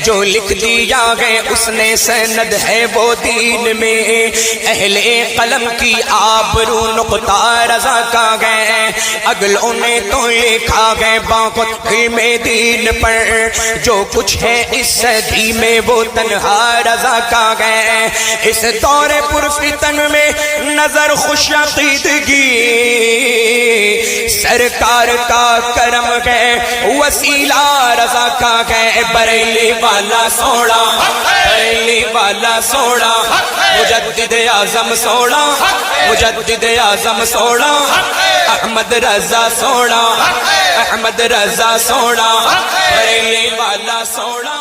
जो लिख दिया है उसने सनद है वो दीन में। अहले कलम की आबरू नुक्ता रज़ा का है, अगलों ने तो लिखा है बहुत इल्म दीन पर। जो कुछ है इस सदी में वो तन्हा रज़ा का है। इस दौरे पुरफितन में नजर खुश अकीदगी सरकार का करम है, वसीला रज़ा का है। बरेली वाला सोना, बरेली वाला सोना, मुजद्दिद आज़म सोना, मुजद्दिद आज़म सोना, अहमद रज़ा सोना, अहमद रज़ा सोना, बरेली वाला सोना।